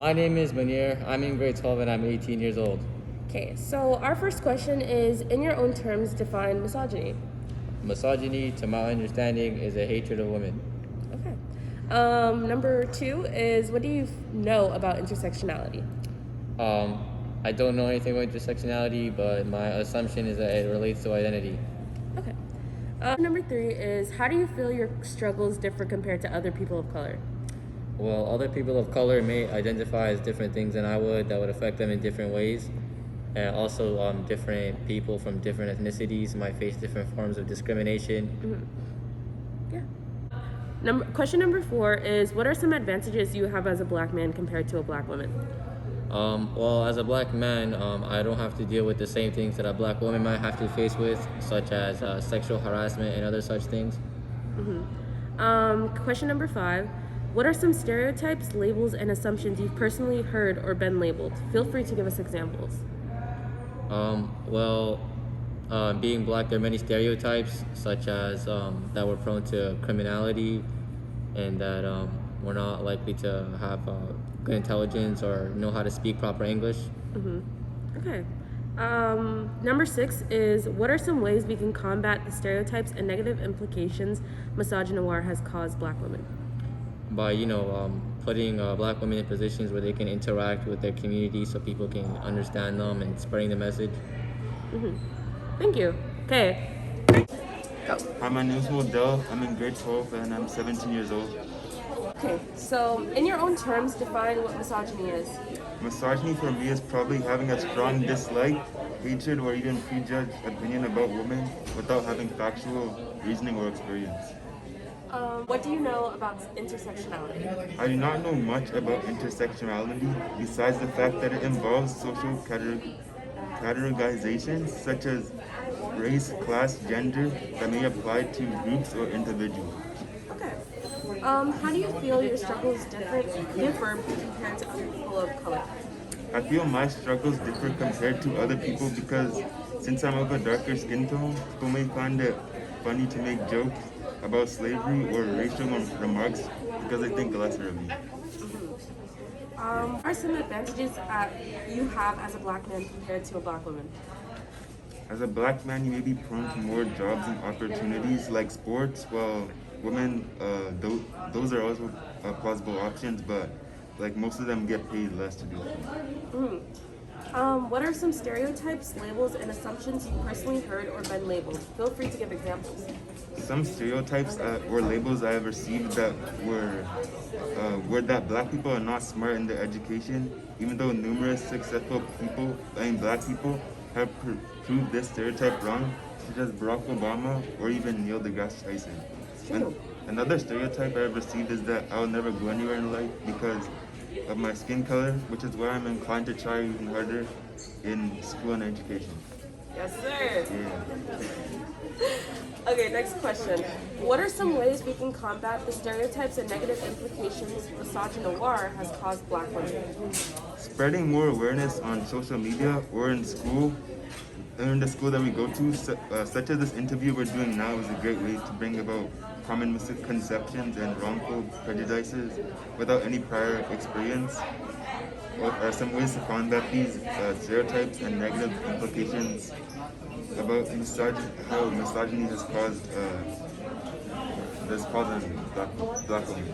My name is Manir. I'm in grade 12 and I'm 18 years old. Okay, so our first question is, in your own terms, define misogyny. Misogyny, to my understanding, is a hatred of women. Okay. Number two is, what do you know about intersectionality? Um, I don't know anything about intersectionality, but my assumption is that it relates to identity. Okay. Number three is, how do you feel your struggles differ compared to other people of color? Well, other people of color may identify as different things than I would that would affect them in different ways. And also, different people from different ethnicities might face different forms of discrimination. Yeah. Question number four is, what are some advantages you have as a black man compared to a black woman? Well, as a black man, I don't have to deal with the same things that a black woman might have to face with, such as sexual harassment and other such things. Question number five, what are some stereotypes, labels, and assumptions you've personally heard or been labeled? Feel free to give us examples. Well, being black, there are many stereotypes, such as that we're prone to criminality and that we're not likely to have good intelligence or know how to speak proper English. Okay. Number six is, what are some ways we can combat the stereotypes and negative implications misogynoir has caused black women? By putting black women in positions where they can interact with their community so people can understand them and spreading the message. Thank you. Okay. Go. Hi, my name is Modell. I'm in grade 12 and I'm 17 years old. Okay. So, in your own terms, define what misogyny is. Misogyny for me is probably having a strong dislike, hatred, or even prejudged opinion about women without having factual reasoning or experience. What do you know about intersectionality? I do not know much about intersectionality besides the fact that it involves social categorizations such as race, class, gender that may apply to groups or individuals. Okay. How do you feel your struggles differ compared to other people of color? I feel my struggles differ compared to other people because since I'm of a darker skin tone, people may find it funny to make jokes about slavery or racial remarks because they think lesser of me. What are some advantages you have as a black man compared to a black woman? As a black man, you may be prone to more jobs and opportunities like sports, while women, those are also possible options, but like most of them get paid less to do it. What are some stereotypes, labels, and assumptions you personally heard or been labeled? Feel free to give examples. Some stereotypes or labels I have received that were that black people are not smart in their education, even though numerous successful people, black people, have proved this stereotype wrong, such as Barack Obama or even Neil deGrasse Tyson. And another stereotype I have received is that I'll never go anywhere in life because of my skin color, which is why I'm inclined to try even harder in school and education. Yes, sir. Yeah. Okay, next question. What are some ways we can combat the stereotypes and negative implications misogynoir has caused black women? Spreading more awareness on social media or in school, in the school that we go to, such as this interview we're doing now, is a great way to bring about common misconceptions and wrongful prejudices without any prior experience. What are some ways to combat these stereotypes and negative implications about how misogyny has caused black women?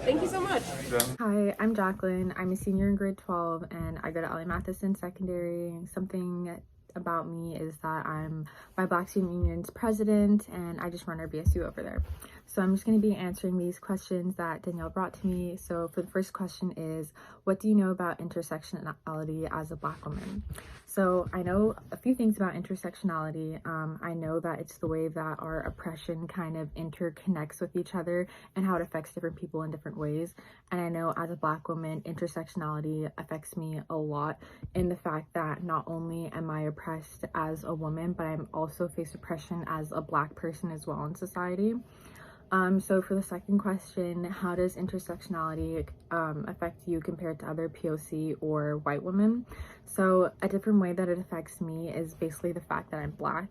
Thank you so much. Yeah. Hi, I'm Jacqueline. I'm a senior in grade 12 and I go to L.A. Matheson Secondary. Something about me is that I'm my Black Student Union's president and I just run our BSU over there. So I'm just going to be answering these questions that Danielle brought to me. So for the first question is, what do you know about intersectionality as a black woman? So I know a few things about intersectionality. I know that it's the way that our oppression kind of interconnects with each other and how it affects different people in different ways. And I know as a black woman, intersectionality affects me a lot in the fact that not only am I oppressed as a woman, but I'm also face oppression as a black person as well in society. So for the second question, how does intersectionality affect you compared to other POC or white women? So a different way that it affects me is basically the fact that I'm Black.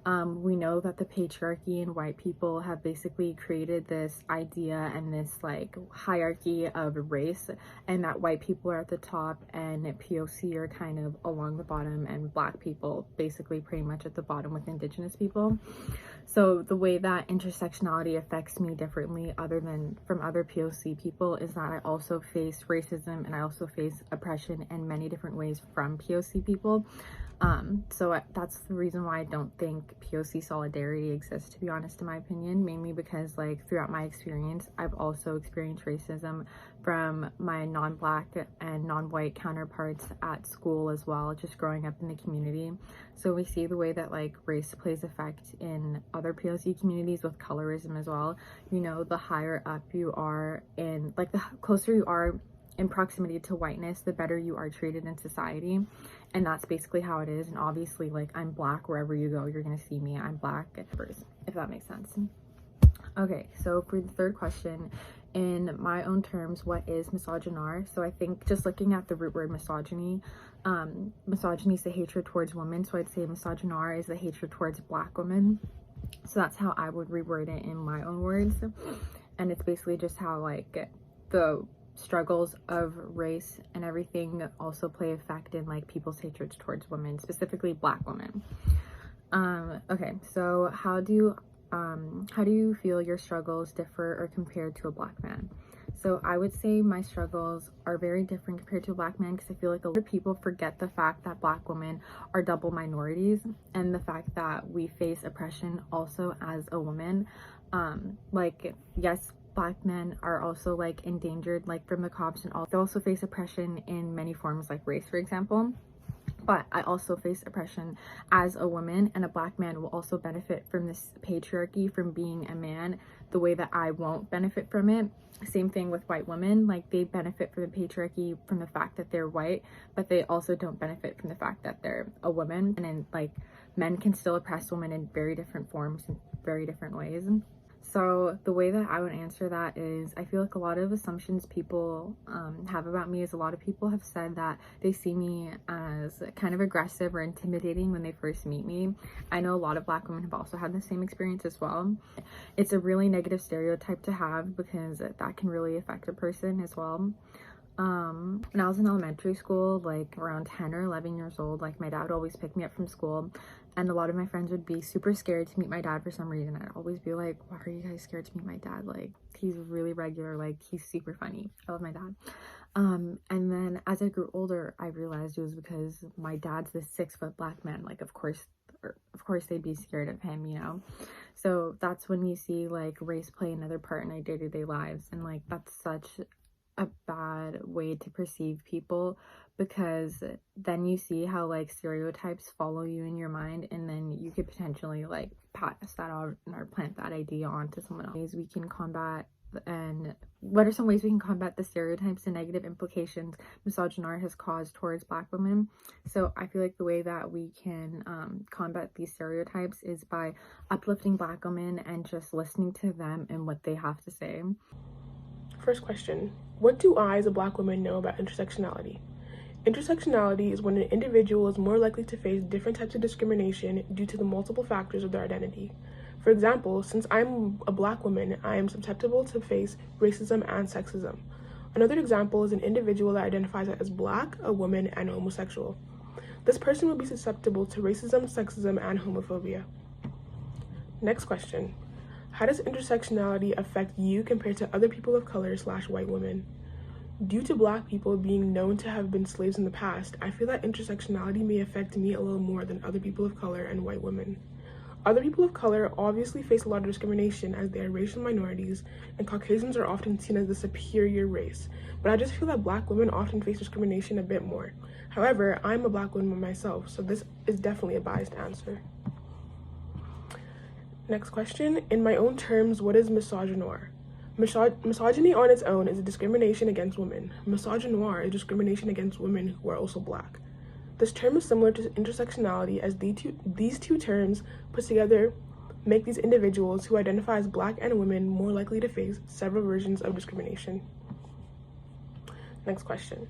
We know that the patriarchy and white people have basically created this idea and this like hierarchy of race, and that white people are at the top and POC are kind of along the bottom, and Black people basically pretty much at the bottom with Indigenous people. So the way that intersectionality affects me differently other than from other POC people is that I also face racism and I also face oppression in many different ways from POC people. That's the reason why I don't think POC solidarity exists, to be honest, in my opinion, mainly because like throughout my experience, I've also experienced racism from my non-Black and non-white counterparts at school as well, just growing up in the community. So we see the way that like race plays effect in other POC communities with colorism as well. You know, the higher up you are in, like the closer you are in proximity to whiteness, the better you are treated in society. And that's basically how it is. And obviously, like, I'm Black wherever you go, you're gonna see me. I'm Black first, if that makes sense. Okay, so for the third question, in my own terms, what is misogynar? So I think just looking at the root word misogyny, misogyny is the hatred towards women. So I'd say misogynar is the hatred towards Black women. So that's how I would reword it in my own words. And it's basically just how like the struggles of race and everything also play effect in like people's hatreds towards women, specifically Black women. Okay, so how do you feel your struggles differ or compared to a Black man? So I would say my struggles are very different compared to a Black man, because I feel like a lot of people forget the fact that Black women are double minorities and the fact that we face oppression also as a woman. Like, yes, Black men are also like endangered like from the cops, and they also face oppression in many forms like race, for example. But I also face oppression as a woman, and a Black man will also benefit from this patriarchy from being a man the way that I won't benefit from it. Same thing with white women, like they benefit from the patriarchy from the fact that they're white, but they also don't benefit from the fact that they're a woman. And then like men can still oppress women in very different forms in very different ways. So the way that I would answer that is, I feel like a lot of assumptions people have about me is a lot of people have said that they see me as kind of aggressive or intimidating when they first meet me. I know a lot of Black women have also had the same experience as well. It's a really negative stereotype to have because that can really affect a person as well. When I was in elementary school, like around 10 or 11 years old, like my dad would always pick me up from school, and a lot of my friends would be super scared to meet my dad for some reason. I'd always be like, why are you guys scared to meet my dad? Like, he's really regular, like he's super funny. I love my dad. And then as I grew older, I realized it was because my dad's this 6-foot Black man. Like, of course they'd be scared of him, you know? So that's when you see like race play another part in our day-to-day lives, and like that's such a bad way to perceive people, because then you see how like stereotypes follow you in your mind, and then you could potentially like pass that on or plant that idea onto someone else. We can combat, and what are some ways we can combat the stereotypes and negative implications misogynar has caused towards Black women? So I feel like the way that we can combat these stereotypes is by uplifting Black women and just listening to them and what they have to say. First question, what do I as a Black woman know about intersectionality? Intersectionality is when an individual is more likely to face different types of discrimination due to the multiple factors of their identity. For example, since I'm a Black woman, I am susceptible to face racism and sexism. Another example is an individual that identifies as Black, a woman, and homosexual. This person will be susceptible to racism, sexism, and homophobia. Next question. How does intersectionality affect you compared to other people of color / white women? Due to Black people being known to have been slaves in the past, I feel that intersectionality may affect me a little more than other people of color and white women. Other people of color obviously face a lot of discrimination as they are racial minorities, and Caucasians are often seen as the superior race, but I just feel that Black women often face discrimination a bit more. However, I'm a Black woman myself, so this is definitely a biased answer. Next question, in my own terms, what is misogynoir? Misogyny on its own is a discrimination against women. Misogynoir is discrimination against women who are also Black. This term is similar to intersectionality, as these two terms put together make these individuals who identify as Black and women more likely to face several versions of discrimination? Next question.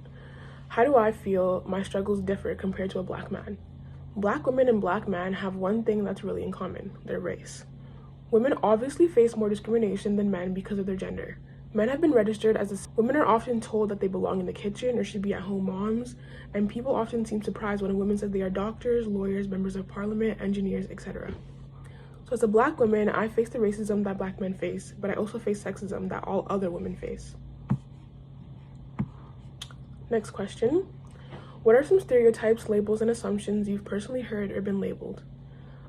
How do I feel my struggles differ compared to a Black man? Black women and Black men have one thing that's really in common: their race. Women obviously face more discrimination than men because of their gender. Men have been registered as women are often told that they belong in the kitchen or should be at-home moms, and people often seem surprised when a woman says they are doctors, lawyers, members of parliament, engineers, etc. So as a Black woman, I face the racism that Black men face, but I also face sexism that all other women face. Next question. What are some stereotypes, labels, and assumptions you've personally heard or been labeled?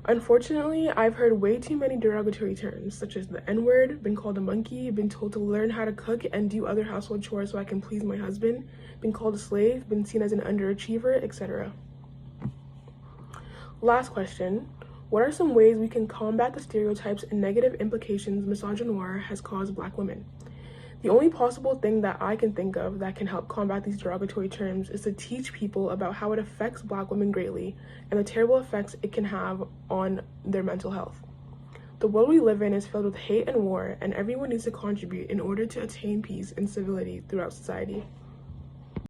Unfortunately, I've heard way too many derogatory terms, such as the N-word, been called a monkey, been told to learn how to cook and do other household chores so I can please my husband, been called a slave, been seen as an underachiever, etc. Last question. What are some ways we can combat the stereotypes and negative implications misogynoir has caused Black women? The only possible thing that I can think of that can help combat these derogatory terms is to teach people about how it affects Black women greatly and the terrible effects it can have on their mental health. The world we live in is filled with hate and war, and everyone needs to contribute in order to attain peace and civility throughout society.